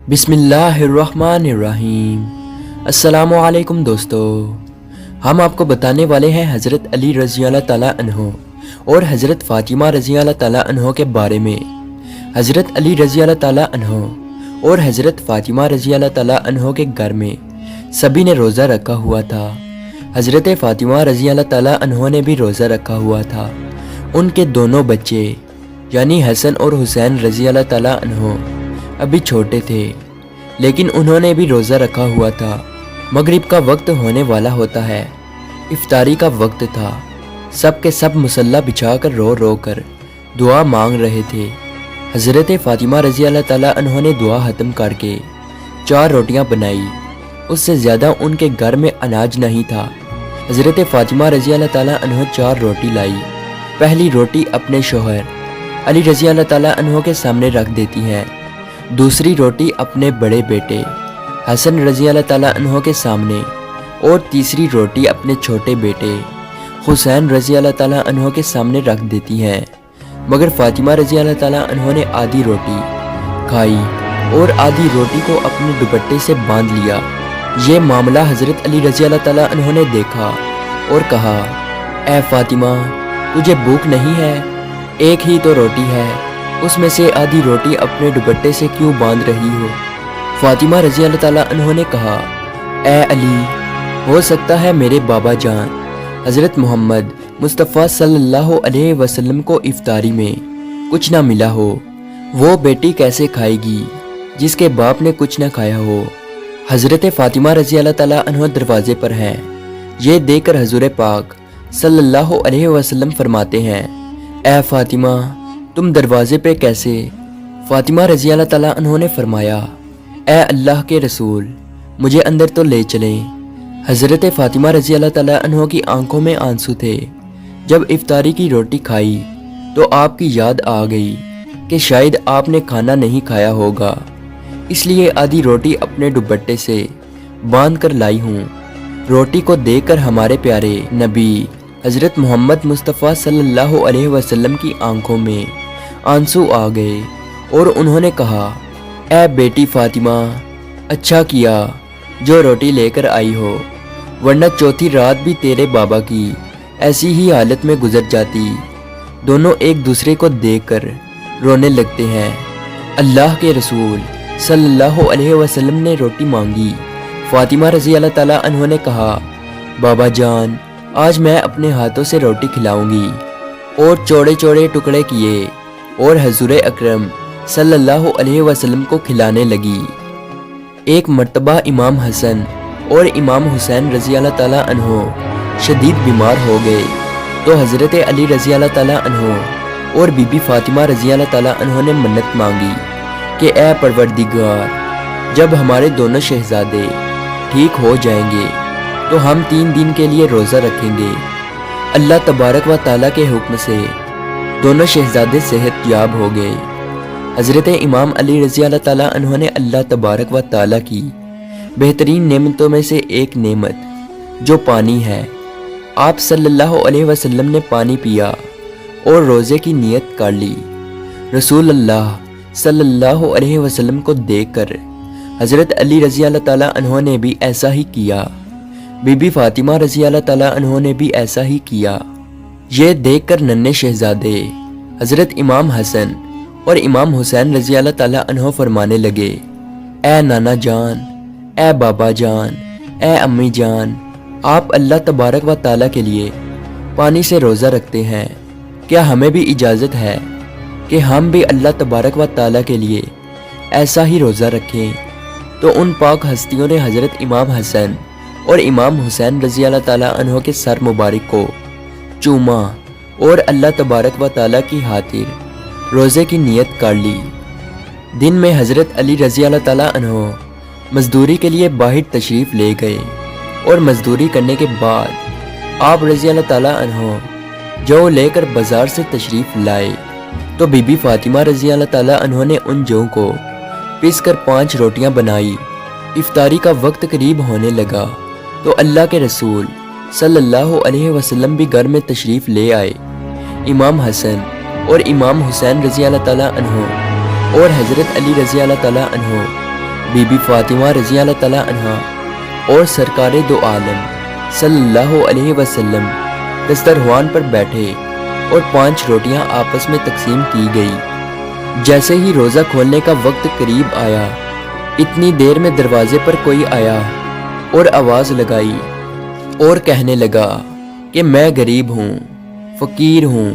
بسم اللہ الرحمن الرحیم۔ السلام علیکم دوستو، ہم آپ کو بتانے والے ہیں حضرت علی رضی اللہ تعالیٰ عنہ اور حضرت فاطمہ رضی اللہ تعالیٰ عنہ کے بارے میں۔ حضرت علی رضی اللہ تعالیٰ عنہ اور حضرت فاطمہ رضی اللہ تعالیٰ عنہ کے گھر میں سبھی نے روزہ رکھا ہوا تھا۔ حضرت فاطمہ رضی اللہ تعالیٰ عنہ نے بھی روزہ رکھا ہوا تھا۔ ان کے دونوں بچے یعنی حسن اور حسین رضی اللہ تعالیٰ عنہ ابھی چھوٹے تھے، لیکن انہوں نے بھی روزہ رکھا ہوا تھا۔ مغرب کا وقت ہونے والا ہوتا ہے، افطاری کا وقت تھا۔ سب کے سب مصلی بچھا کر رو رو کر دعا مانگ رہے تھے۔ حضرت فاطمہ رضی اللہ تعالیٰ عنہ نے دعا ختم کر کے 4 روٹیاں بنائی۔ اس سے زیادہ ان کے گھر میں اناج نہیں تھا۔ حضرت فاطمہ رضی اللہ تعالیٰ عنہ 4 روٹی لائی۔ پہلی روٹی اپنے شوہر علی رضی اللہ تعالیٰ عنہ کے سامنے رکھ دیتی ہیں، دوسری روٹی اپنے بڑے بیٹے حسن رضی اللہ تعالیٰ عنہ کے سامنے، اور تیسری روٹی اپنے چھوٹے بیٹے حسین رضی اللہ تعالیٰ عنہ کے سامنے رکھ دیتی ہیں۔ مگر فاطمہ رضی اللہ تعالیٰ عنہ نے آدھی روٹی کھائی اور آدھی روٹی کو اپنے دوپٹے سے باندھ لیا۔ یہ معاملہ حضرت علی رضی اللہ تعالیٰ عنہ نے دیکھا اور کہا، اے فاطمہ، تجھے بھوک نہیں ہے؟ ایک ہی تو روٹی ہے، اس میں سے آدھی روٹی اپنے دوپٹے سے کیوں باندھ رہی ہو؟ فاطمہ رضی اللہ تعالیٰ عنہ نے کہا، اے علی، ہو سکتا ہے میرے بابا جان حضرت محمد مصطفیٰ صلی اللہ علیہ وسلم کو افطاری میں کچھ نہ ملا ہو۔ وہ بیٹی کیسے کھائے گی جس کے باپ نے کچھ نہ کھایا ہو؟ حضرت فاطمہ رضی اللہ تعالیٰ عنہ دروازے پر ہیں۔ یہ دیکھ کر حضور پاک صلی اللہ علیہ وسلم فرماتے ہیں، اے فاطمہ، تم دروازے پہ کیسے؟ فاطمہ رضی اللہ تعالیٰ عنہ نے فرمایا، اے اللہ کے رسول، مجھے اندر تو لے چلیں۔ حضرت فاطمہ رضی اللہ تعالیٰ عنہ کی آنکھوں میں آنسو تھے۔ جب افطاری کی روٹی کھائی تو آپ کی یاد آ گئی کہ شاید آپ نے کھانا نہیں کھایا ہوگا، اس لیے آدھی روٹی اپنے دوپٹے سے باندھ کر لائی ہوں۔ روٹی کو دیکھ کر ہمارے پیارے نبی حضرت محمد مصطفیٰ صلی اللہ علیہ وسلم کی آنکھوں میں آنسو آ گئے اور انہوں نے کہا، اے بیٹی فاطمہ، اچھا کیا جو روٹی لے کر آئی ہو، ورنہ چوتھی رات بھی تیرے بابا کی ایسی ہی حالت میں گزر جاتی۔ دونوں ایک دوسرے کو دیکھ کر رونے لگتے ہیں۔ اللہ کے رسول صلی اللہ علیہ وسلم نے روٹی مانگی۔ فاطمہ رضی اللہ تعالیٰ عنہ نے کہا، بابا جان، آج میں اپنے ہاتھوں سے روٹی کھلاؤں گی، اور چوڑے چوڑے ٹکڑے کیے اور حضور اکرم صلی اللہ علیہ وسلم کو کھلانے لگی۔ ایک مرتبہ امام حسن اور امام حسین رضی اللہ تعالیٰ عنہ شدید بیمار ہو گئے تو حضرت علی رضی اللہ تعالیٰ عنہ اور بی بی فاطمہ رضی اللہ تعالیٰ عنہ نے منت مانگی کہ اے پروردگار، جب ہمارے دونوں شہزادے ٹھیک ہو جائیں گے تو ہم 3 دن کے لیے روزہ رکھیں گے۔ اللہ تبارک و تعالیٰ کے حکم سے دونوں شہزادے صحت یاب ہو گئے۔ حضرت امام علی رضی اللہ تعالیٰ عنہ نے اللہ تبارک و تعالیٰ کی بہترین نعمتوں میں سے ایک نعمت جو پانی ہے، آپ صلی اللہ علیہ وسلم نے پانی پیا اور روزے کی نیت کر لی۔ رسول اللہ صلی اللہ علیہ وسلم کو دیکھ کر حضرت علی رضی اللہ تعالیٰ عنہ نے بھی ایسا ہی کیا۔ بی بی فاطمہ رضی اللہ تعالیٰ عنہ نے بھی ایسا ہی کیا۔ یہ دیکھ کر ننھے شہزادے حضرت امام حسن اور امام حسین رضی اللہ تعالیٰ عنہ فرمانے لگے، اے نانا جان، اے بابا جان، اے امی جان، آپ اللہ تبارک و تعالیٰ کے لیے پانی سے روزہ رکھتے ہیں، کیا ہمیں بھی اجازت ہے کہ ہم بھی اللہ تبارک و تعالیٰ کے لیے ایسا ہی روزہ رکھیں؟ تو ان پاک ہستیوں نے حضرت امام حسن اور امام حسین رضی اللہ تعالیٰ عنہ کے سر مبارک کو چوما اور اللہ تبارک و تعالیٰ کی خاطر روزے کی نیت کر لی۔ دن میں حضرت علی رضی اللہ تعالیٰ عنہ مزدوری کے لیے باہر تشریف لے گئے، اور مزدوری کرنے کے بعد آپ رضی اللہ تعالیٰ عنہ جو لے کر بازار سے تشریف لائے تو بی بی فاطمہ رضی اللہ تعالیٰ عنہ نے ان جو کو پیس کر 5 روٹیاں بنائی۔ افطاری کا وقت قریب ہونے لگا تو اللہ کے رسول صلی اللہ علیہ وسلم بھی گھر میں تشریف لے آئے۔ امام حسن اور امام حسین رضی اللہ تعالیٰ عنہ اور حضرت علی رضی اللہ تعالیٰ عنہ بی بی فاطمہ رضی اللہ تعالیٰ عنہ اور سرکار دو عالم صلی اللہ علیہ وسلم دسترخوان پر بیٹھے اور 5 روٹیاں آپس میں تقسیم کی گئی۔ جیسے ہی روزہ کھولنے کا وقت قریب آیا، اتنی دیر میں دروازے پر کوئی آیا اور آواز لگائی اور کہنے لگا کہ میں غریب ہوں، فقیر ہوں،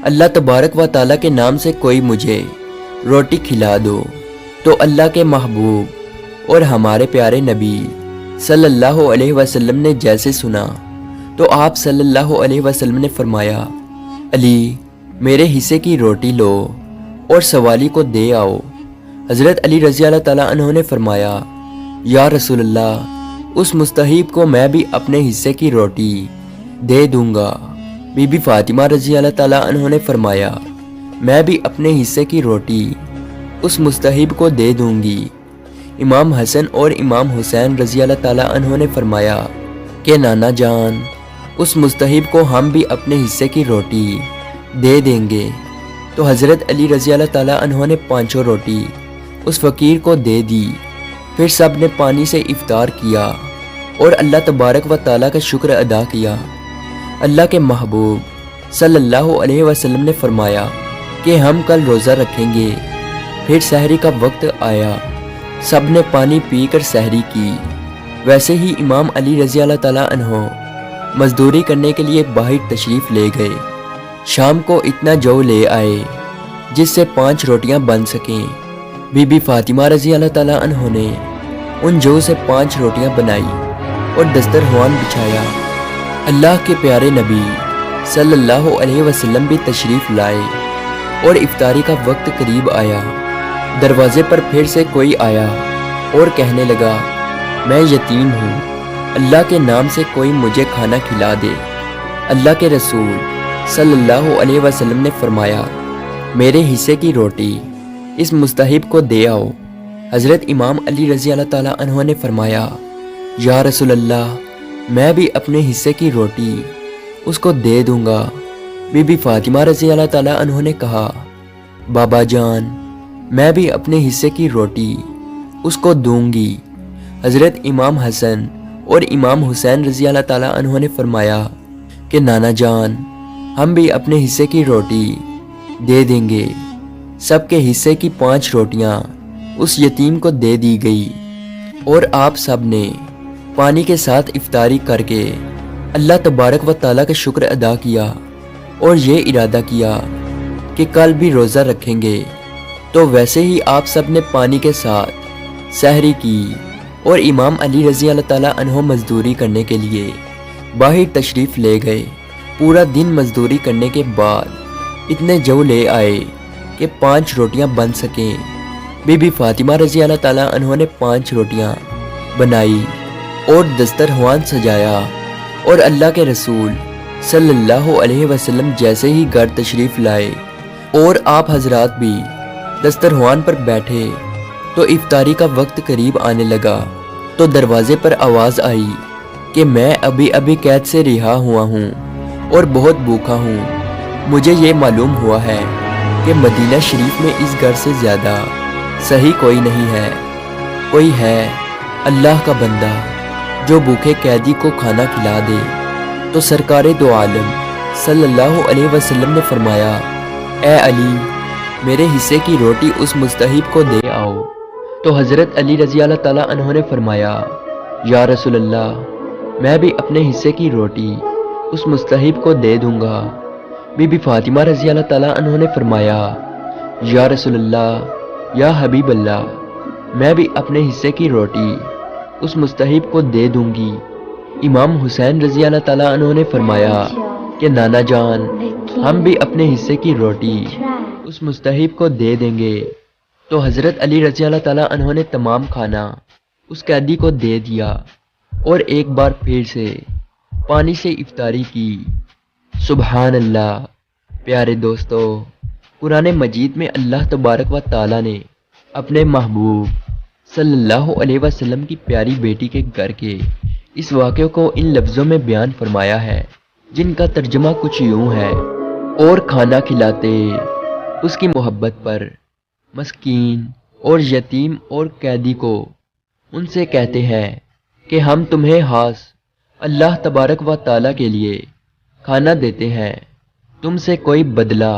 اللہ تبارک و تعالیٰ کے نام سے کوئی مجھے روٹی کھلا دو۔ تو اللہ کے محبوب اور ہمارے پیارے نبی صلی اللہ علیہ وسلم نے جیسے سنا تو آپ صلی اللہ علیہ وسلم نے فرمایا، علی میرے حصے کی روٹی لو اور سوالی کو دے آؤ۔ حضرت علی رضی اللہ تعالیٰ عنہ نے فرمایا، یا رسول اللہ، اس مستحب کو میں بھی اپنے حصے کی روٹی دے دوں گا۔ بی بی فاطمہ رضی اللہ تعالیٰ عنہ نے فرمایا، میں بھی اپنے حصے کی روٹی اس مستحب کو دے دوں گی۔ امام حسن اور امام حسین رضی اللہ تعالیٰ عنہ نے فرمایا کہ نانا جان، اس مستحب کو ہم بھی اپنے حصے کی روٹی دے دیں گے۔ تو حضرت علی رضی اللہ تعالیٰ عنہ نے 5 روٹی اس فقیر کو دے دی۔ پھر سب نے پانی سے افطار کیا اور اللہ تبارک و تعالیٰ کا شکر ادا کیا۔ اللہ کے محبوب صلی اللہ علیہ وسلم نے فرمایا کہ ہم کل روزہ رکھیں گے۔ پھر سحری کا وقت آیا، سب نے پانی پی کر سحری کی۔ ویسے ہی امام علی رضی اللہ تعالیٰ عنہ مزدوری کرنے کے لیے باہر تشریف لے گئے۔ شام کو اتنا جو لے آئے جس سے 5 روٹیاں بن سکیں۔ بی بی فاطمہ رضی اللہ تعالیٰ عنہ نے ان جو سے 5 روٹیاں بنائی اور دسترخوان بچھایا۔ اللہ کے پیارے نبی صلی اللہ علیہ وسلم بھی تشریف لائے اور افطاری کا وقت قریب آیا۔ دروازے پر پھر سے کوئی آیا اور کہنے لگا، میں یتیم ہوں، اللہ کے نام سے کوئی مجھے کھانا کھلا دے۔ اللہ کے رسول صلی اللہ علیہ وسلم نے فرمایا، میرے حصے کی روٹی اس مستحب کو دے آؤ۔ حضرت امام علی رضی اللہ تعالیٰ عنہ نے فرمایا، یا رسول اللہ، میں بھی اپنے حصے کی روٹی اس کو دے دوں گا۔ بی بی فاطمہ رضی اللہ تعالیٰ عنہ نے کہا، بابا جان، میں بھی اپنے حصے کی روٹی اس کو دوں گی۔ حضرت امام حسن اور امام حسین رضی اللہ تعالیٰ عنہ نے فرمایا کہ نانا جان، ہم بھی اپنے حصے کی روٹی دے دیں گے۔ سب کے حصے کی 5 روٹیاں اس یتیم کو دے دی گئی اور آپ سب نے پانی کے ساتھ افطاری کر کے اللہ تبارک و تعالیٰ کا شکر ادا کیا اور یہ ارادہ کیا کہ کل بھی روزہ رکھیں گے۔ تو ویسے ہی آپ سب نے پانی کے ساتھ سحری کی اور امام علی رضی اللہ تعالیٰ عنہ مزدوری کرنے کے لیے باہر تشریف لے گئے۔ پورا دن مزدوری کرنے کے بعد اتنے جو لے آئے کہ 5 روٹیاں بن سکیں۔ بی بی فاطمہ رضی اللہ تعالیٰ عنہ نے 5 روٹیاں بنائی اور دسترخوان سجایا، اور اللہ کے رسول صلی اللہ علیہ وسلم جیسے ہی گھر تشریف لائے اور آپ حضرات بھی دسترخوان پر بیٹھے تو افطاری کا وقت قریب آنے لگا۔ تو دروازے پر آواز آئی کہ میں ابھی ابھی قید سے رہا ہوا ہوں اور بہت بھوکا ہوں۔ مجھے یہ معلوم ہوا ہے کہ مدینہ شریف میں اس گھر سے زیادہ صحیح کوئی نہیں ہے۔ کوئی ہے اللہ کا بندہ جو بھوکے قیدی کو کھانا کھلا دے۔ تو سرکار دو عالم صلی اللہ علیہ وسلم نے فرمایا، اے علی، میرے حصے کی روٹی اس مستحب کو دے آؤ۔ تو حضرت علی رضی اللہ تعالیٰ عنہ نے فرمایا، یا رسول اللہ، میں بھی اپنے حصے کی روٹی اس مستحب کو دے دوں گا۔ بی بی فاطمہ رضی اللہ تعالیٰ عنہ نے فرمایا، یا رسول اللہ، یا حبیب اللہ، میں بھی اپنے حصے کی روٹی اس مستحب کو دے دوں گی۔ امام حسین رضی اللہ تعالیٰ عنہ نے فرمایا کہ نانا جان، ہم بھی اپنے حصے کی روٹی اس مستحب کو دے دیں گے۔ تو حضرت علی رضی اللہ تعالیٰ عنہ نے تمام کھانا اس قیدی کو دے دیا اور ایک بار پھر سے پانی سے افطاری کی۔ سبحان اللہ۔ پیارے دوستو، قرآن مجید میں اللہ تبارک و تعالیٰ نے اپنے محبوب صلی اللہ علیہ وسلم کی پیاری بیٹی کے گھر کے اس واقعے کو ان لفظوں میں بیان فرمایا ہے، جن کا ترجمہ کچھ یوں ہے، اور کھانا کھلاتے اس کی محبت پر مسکین اور یتیم اور قیدی کو ان سے کہتے ہیں کہ ہم تمہیں خاص اللہ تبارک و تعالیٰ کے لیے کھانا دیتے ہیں، تم سے کوئی بدلہ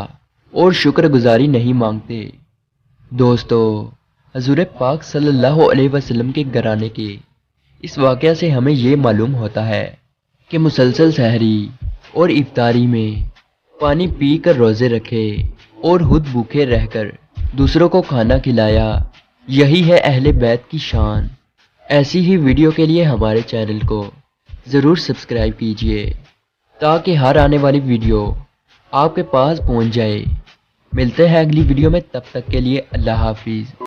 اور شکر گزاری نہیں مانگتے۔ دوستو، حضور پاک صلی اللہ علیہ وسلم کے گھرانے کے اس واقعہ سے ہمیں یہ معلوم ہوتا ہے کہ مسلسل سحری اور افطاری میں پانی پی کر روزے رکھے اور خود بھوکے رہ کر دوسروں کو کھانا کھلایا، یہی ہے اہل بیت کی شان۔ ایسی ہی ویڈیو کے لیے ہمارے چینل کو ضرور سبسکرائب کیجیے تاکہ ہر آنے والی ویڈیو آپ کے پاس پہنچ جائے۔ ملتے ہیں اگلی ویڈیو میں، تب تک کے لیے اللہ حافظ۔